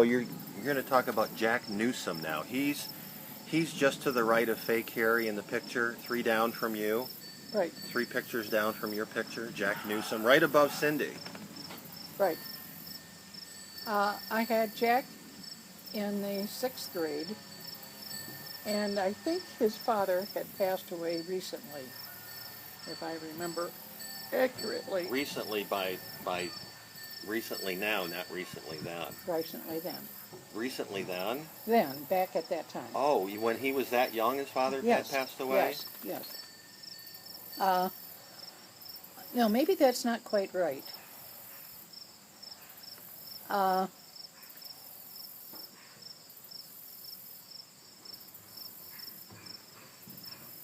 you're going to talk about Jack Newsom now. He's just to the right of fake Harry in the picture, 3 down from you. Right. 3 pictures down from your picture, Jack Newsom, right above Cindy. Right. I had Jack in the 6th grade, and I think his father had passed away recently, if I remember accurately. Recently by recently now, not recently then. Recently then. Recently then? Then, back at that time. Oh, when he was that young, his father had passed away? Yes. No, maybe that's not quite right.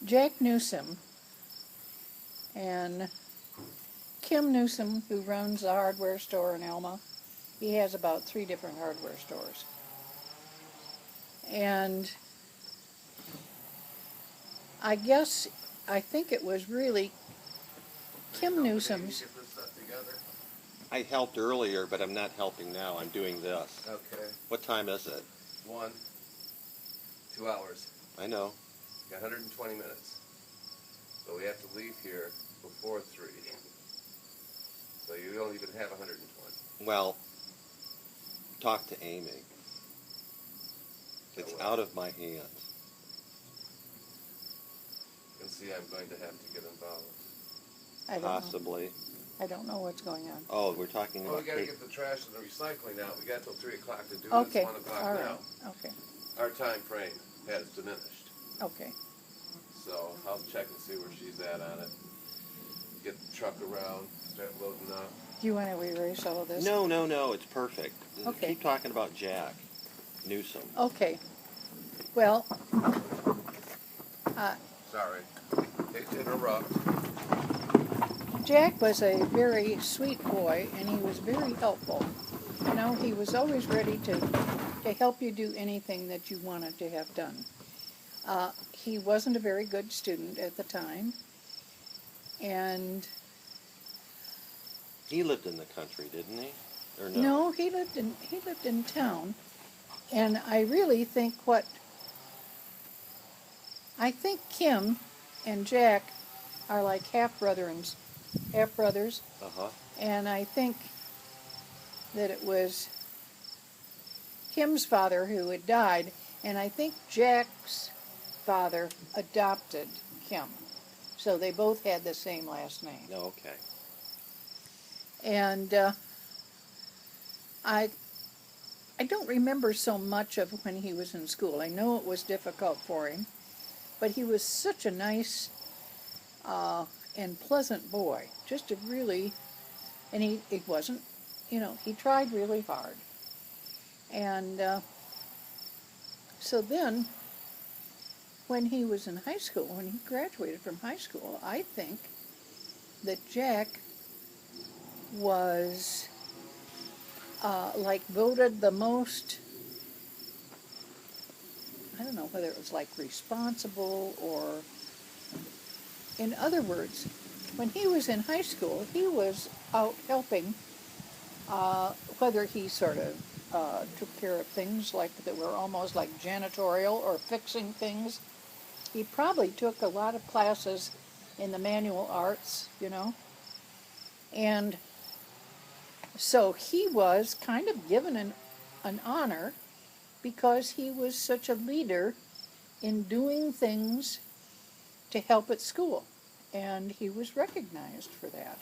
Jack Newsom and Kim Newsom, who runs the hardware store in Alma, he has about 3 different hardware stores. And I think it was really Kim Newsom's. I helped earlier, but I'm not helping now. I'm doing this. Okay. What time is it? 1, 2 hours. I know. Got 120 minutes. So we have to leave here before 3. So you don't even have 120. Well, talk to Amy. It's out of my hands. You can see I'm going to have to get involved. I don't Possibly. know. I don't know what's going on. Oh, we're talking Well, about... we got to get the trash and the recycling out. We got till 3 o'clock to do Okay. this. 1 o'clock All right. now. Okay. Our time frame has diminished. Okay. So I'll check and see where she's at on it. Get the truck around, start loading up. Do you want to erase all of this? No, it's perfect. Okay. Keep talking about Jack Newsom. Okay. Well, Sorry. Hate to interrupt. Jack was a very sweet boy, and he was very helpful. You know, he was always ready to help you do anything that you wanted to have done. He wasn't a very good student at the time, and... He lived in the country, didn't he? Or no? No, he lived in town, and I really think I think Kim and Jack are like half brothers, Uh-huh. and I think that it was Kim's father who had died, and I think Jack's father adopted Kim, so they both had the same last name. No, okay. And I don't remember so much of when he was in school. I know it was difficult for him, but he was such a nice and pleasant boy. Just a really, and he wasn't, you know, he tried really hard. And so then, when he was in high school, when he graduated from high school, I think that Jack was voted the most, I don't know whether it was like responsible or, in other words, when he was in high school, he was out helping, whether he sort of took care of things like that were almost like janitorial or fixing things. He probably took a lot of classes in the manual arts, you know, and so he was kind of given an honor because he was such a leader in doing things to help at school, and he was recognized for that.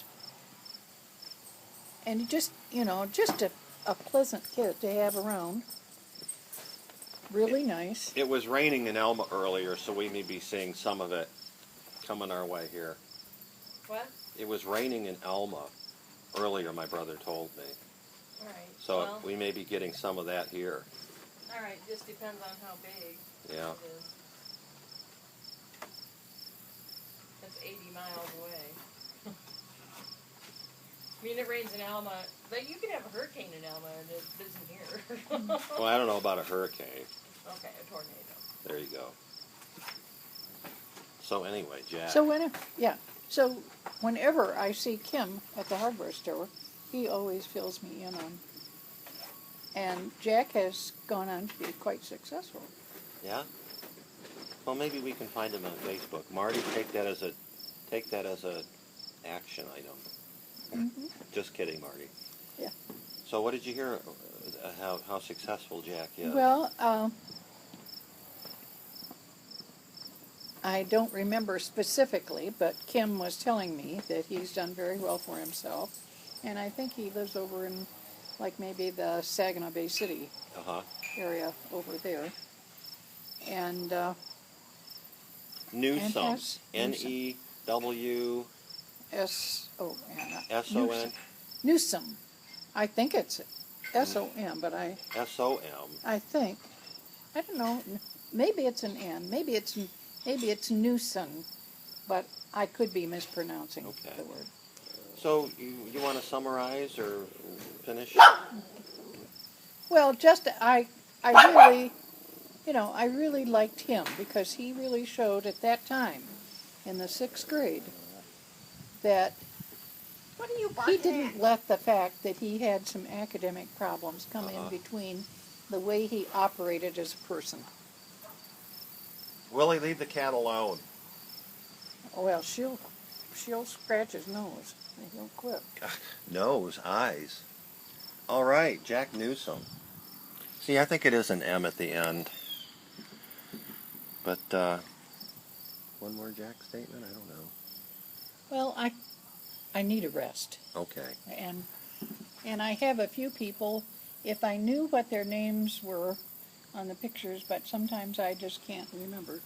And he just, you know, just a pleasant kid to have around. Really nice. It was raining in Elma earlier, so we may be seeing some of it coming our way here. What? It was raining in Elma earlier, my brother told me. All right. So well, we may be getting some of that here. all right. Just depends on how big Yeah. it is. That's 80 miles away. I mean, it rains in Alma. Like, you could have a hurricane in Alma and it isn't here. Well, I don't know about a hurricane. Okay, a tornado. There you go. So anyway, Jack. So whenever I see Kim at the hardware store, he always fills me in on And Jack has gone on to be quite successful. Yeah. Well, maybe we can find him on Facebook. Marty, take that as a action item. Mm-hmm. Just kidding, Marty. Yeah. So, what did you hear? How successful Jack is? Well, I don't remember specifically, but Kim was telling me that he's done very well for himself, and I think he lives over in, like, maybe the Saginaw Bay City area over there. And Newsome. has N-E-W. S-O-N. S-O-N. Newsome. I think it's S-O-M, but S-O-M. I think, I don't know, maybe it's an N, maybe it's Newsom, but I could be mispronouncing Okay. the word. So, you want to summarize or finish? Well, just, I really, I really liked him because he really showed at that time, in the 6th grade, that What are you he barking didn't at? let the fact that he had some academic problems come in between the way he operated as a person. Willie, leave the cat alone. Well, she'll scratch his nose and he'll quit. Nose, eyes. All right, Jack Newsome. See, I think it is an M at the end. But, one more Jack statement? I don't know. Well, I need a rest. Okay. And I have a few people, if I knew what their names were on the pictures, but sometimes I just can't remember.